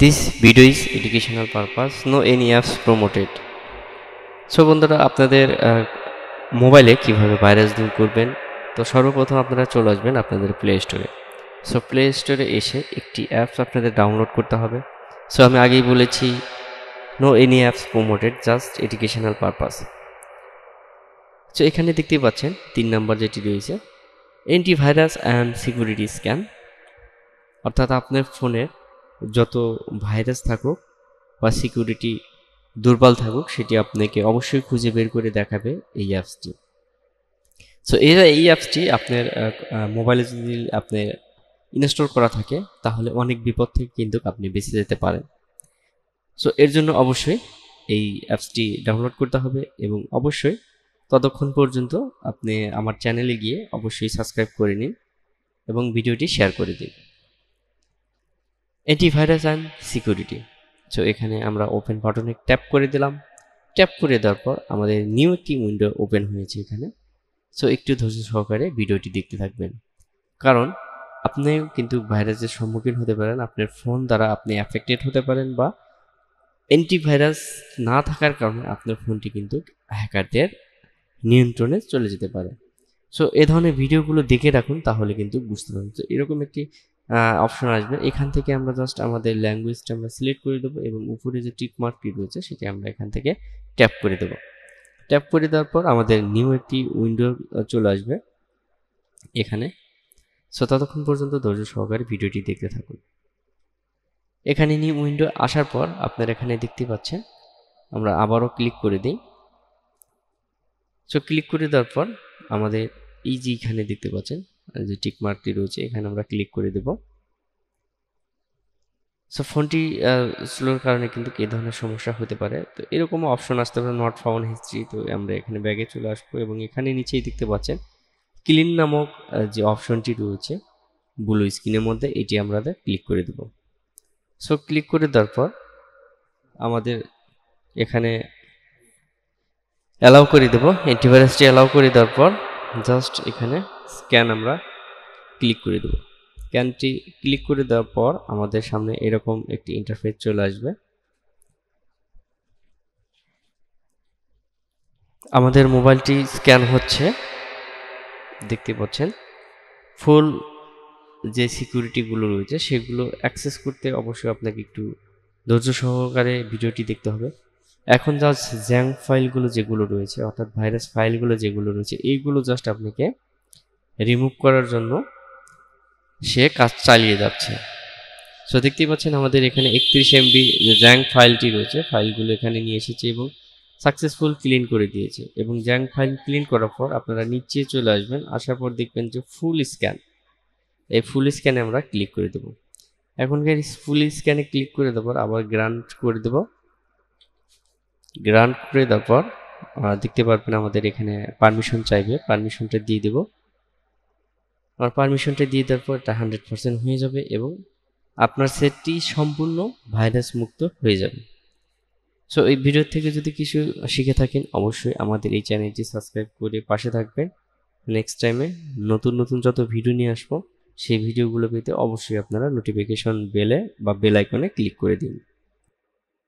This video is educational purpose, no any apps promoted. So বন্ধুরা, আপনাদের মোবাইলে কিভাবে ভাইরাস দূর করবেন, তো সর্বপ্রথম আপনারা চলে আসবেন আপনাদের প্লে স্টোরে। সো প্লে স্টোরে এসে একটি অ্যাপস আপনাদের ডাউনলোড করতে হবে। সো আমি আগেই বলেছি, no any apps promoted, just educational purpose. So এখানে দেখতেই পাচ্ছেন 3 নাম্বার যেটি রয়েছে, অ্যান্টিভাইরাস অ্যান্ড সিকিউরিটি স্ক্যান, অর্থাৎ আপনার ফোনে যত ভাইরাস থাকুক বা সিকিউরিটি দুর্বল থাকুক সেটি আপনাকে অবশ্যই খুঁজে বের করে দেখাবে এই অ্যাপসটি। সো এই অ্যাপসটি আপনার মোবাইলে যদি আপনার ইনস্টল করা থাকে তাহলে অনেক বিপদ থেকে কিন্তু আপনি বেঁচে যেতে পারেন। সো এর জন্য অবশ্যই এই অ্যাপসটি ডাউনলোড করতে হবে এবং অবশ্যই ততক্ষণ পর্যন্ত আপনি আমার চ্যানেলে গিয়ে অবশ্যই সাবস্ক্রাইব করে নিন এবং ভিডিওটি শেয়ার করে দিন। Antivirus and security. সো এখানে আমরা ওপেন বাটনে ট্যাপ করে দিলাম। ট্যাপ করে দেওয়ার পর আমাদের নিউ একটি উইন্ডো ওপেন হয়েছে এখানে। সো একটু ধৈর্য সহকারে ভিডিওটি দেখতে থাকবেন, কারণ আপনিও কিন্তু ভাইরাসের সম্মুখীন হতে পারেন। আপনার ফোন দ্বারা আপনি অ্যাফেক্টেড হতে পারেন বা অ্যান্টিভাইরাস না থাকার কারণে আপনার ফোনটি কিন্তু হ্যাকারদের নিয়ন্ত্রণে চলে যেতে পারে। সো এ ধরনের ভিডিওগুলো দেখে রাখুন, তাহলে কিন্তু বুঝতে পারবেন। তো এরকম একটি অপশন আসবে, এখান থেকে আমরা জাস্ট আমাদের ল্যাঙ্গুয়েজটা আমরা সিলেক্ট করে দেবো এবং উপরে যে টিক মার্কটি রয়েছে সেটি আমরা এখান থেকে ট্যাপ করে দেবো। ট্যাপ করে দেওয়ার পর আমাদের নিউ একটি উইন্ডো চলে আসবে এখানে। সো ততক্ষণ পর্যন্ত ধৈর্য সহকারে ভিডিওটি দেখতে থাকুন। এখানে নিউ উইন্ডো আসার পর আপনারা এখানে দেখতে পাচ্ছেন, আমরা আবারও ক্লিক করে দিই। সো ক্লিক করে দেওয়ার পর আমাদের এই যে এখানে দেখতে পাচ্ছেন যে টিক মার্কটি রয়েছে, এখানে আমরা ক্লিক করে দেব। সো ফোনটি স্লোর কারণে কিন্তু এই ধরনের সমস্যা হতে পারে। তো এরকমও অপশন আসতে পারে, নট ফাউন্ড হিস্ট্রি। তো আমরা এখানে ব্যাগে চলে আসবো এবং এখানে নিচেই দেখতে পাচ্ছেন ক্লিন নামক যে অপশনটি রয়েছে ব্লু স্ক্রিনের মধ্যে, এটি আমরা ক্লিক করে দেব। সো ক্লিক করে দেওয়ার পর আমাদের এখানে অ্যালাউ করে দেব। অ্যান্টিভাইরাসটি অ্যালাউ করে দেওয়ার পর জাস্ট এখানে স্ক্যান আমরা ক্লিক করে দেব। স্ক্যানটি ক্লিক করে দেওয়ার পর আমাদের সামনে এরকম একটি ইন্টারফেস চলে আসবে। আমাদের মোবাইলটি স্ক্যান হচ্ছে, দেখতে পাচ্ছেন। ফুল যে সিকিউরিটিগুলো রয়েছে সেগুলো অ্যাক্সেস করতে অবশ্যই আপনাকে একটু ধৈর্য সহকারে ভিডিওটি দেখতে হবে। এখন জাস্ট জ্যাঙ্ক ফাইলগুলো যেগুলো রয়েছে, অর্থাৎ ভাইরাস ফাইলগুলো যেগুলো রয়েছে, এইগুলো জাস্ট আপনাকে রিমুভ করার জন্য সে কাজ চালিয়ে যাচ্ছে। সো দেখতেই পাচ্ছেন আমাদের এখানে 31 MB যে জ্যাঙ্ক ফাইলটি রয়েছে, ফাইলগুলো এখানে নিয়ে এসেছে এবং সাকসেসফুল ক্লিন করে দিয়েছে। এবং জ্যাঙ্ক ফাইল ক্লিন করার পর আপনারা নিচে চলে আসবেন, আসার পর দেখবেন যে ফুল স্ক্যান। এই ফুল স্ক্যানে আমরা ক্লিক করে দেবো। এখনকার ফুল স্ক্যানে ক্লিক করে দেওয়ার পর আবার গ্রান্ট করে দেব। গ্রান্ট করে দেওয়ার পর দেখতে পারবেন আমাদের এখানে পারমিশন চাইবে, পারমিশনটা দিয়ে দেব। আর পারমিশনটা দিয়ে দেওয়ার পর এটা 100% হয়ে যাবে এবং আপনার সেটটি সম্পূর্ণ ভাইরাস মুক্ত হয়ে যাবে। সো এই ভিডিও থেকে যদি কিছু শিখে থাকেন অবশ্যই আমাদের এই চ্যানেলটি সাবস্ক্রাইব করে পাশে থাকবেন। নেক্সট টাইমে নতুন নতুন যত ভিডিও নিয়ে আসবো সেই ভিডিওগুলো পেতে অবশ্যই আপনারা নোটিফিকেশন বেলে বা বেল আইকনে ক্লিক করে দিন।